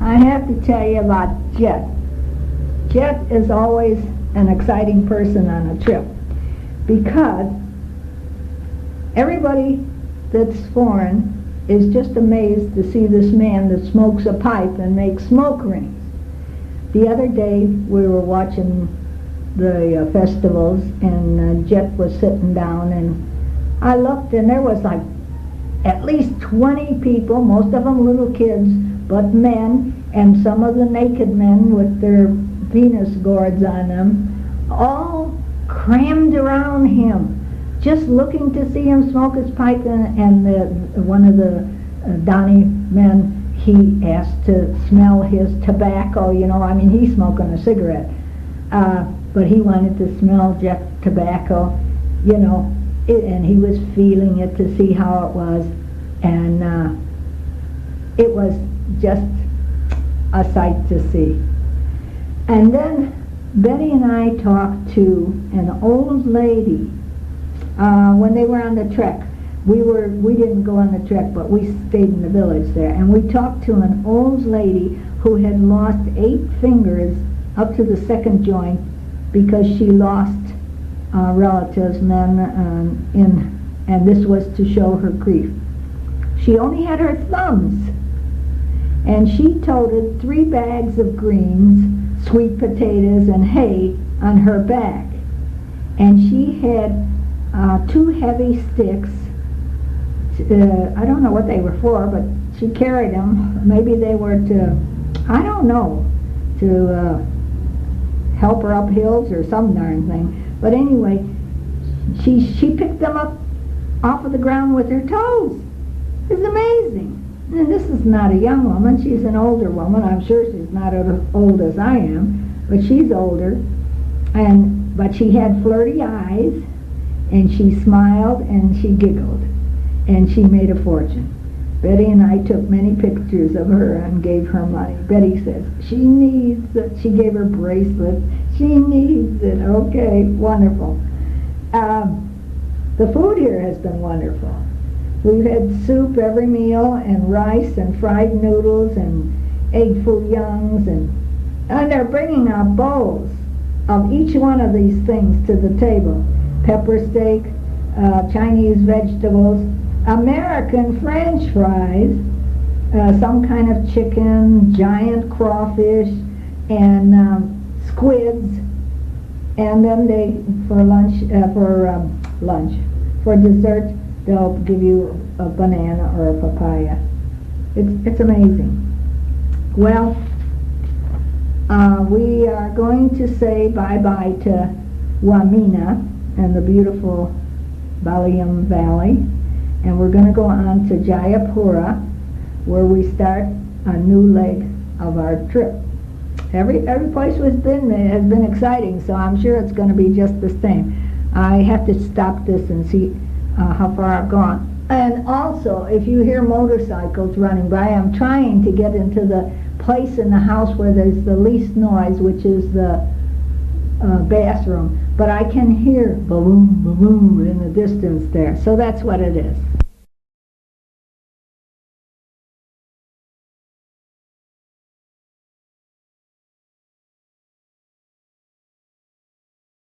I have to tell you about Jet. Jet is always an exciting person on a trip because everybody that's foreign is just amazed to see this man that smokes a pipe and makes smoke rings. The other day we were watching the festivals and Jet was sitting down, and I looked and there was like at least 20 people, most of them little kids, but men, and some of the naked men with their Venus gourds on them, all crammed around him, just looking to see him smoke his pipe. And one of the Donnie men, he asked to smell his tobacco, I mean, he's smoking a cigarette, but he wanted to smell Jet tobacco, and he was feeling it to see how it was, and it was just a sight to see. And then Betty and I talked to an old lady when they were on the trek. We didn't go on the trek, but we stayed in the village there, and we talked to an old lady who had lost 8 fingers up to the second joint because she lost relatives, men, and this was to show her grief. She only had her thumbs, and she toted 3 bags of greens, sweet potatoes, and hay on her back, and she had 2 heavy sticks. I don't know what they were for, but she carried them. Maybe they were to, I don't know, to help her up hills or some darn thing. But anyway, she picked them up off of the ground with her toes. It's amazing. And this is not a young woman. She's an older woman. I'm sure she's not as old as I am, but she's older. But she had flirty eyes, and she smiled and she giggled, and she made a fortune. Betty and I took many pictures of her and gave her money. Betty says she needs it. She gave her bracelet. She needs it. Okay, wonderful. The food here has been wonderful. We've had soup every meal, and rice and fried noodles and egg foo youngs, and they're bringing out bowls of each one of these things to the table. Pepper steak, Chinese vegetables, American French fries, some kind of chicken, giant crawfish, and squids. And then for dessert, they'll give you a banana or a papaya. It's amazing. Well, we are going to say bye-bye to Wamena and the beautiful Baliam Valley, and we're going to go on to Jayapura, where we start a new leg of our trip. Every place has been exciting, so I'm sure it's going to be just the same. I have to stop this and see how far I've gone. And also, if you hear motorcycles running by, I'm trying to get into the place in the house where there's the least noise, which is the bathroom. But I can hear boom, boom in the distance there. So that's what it is.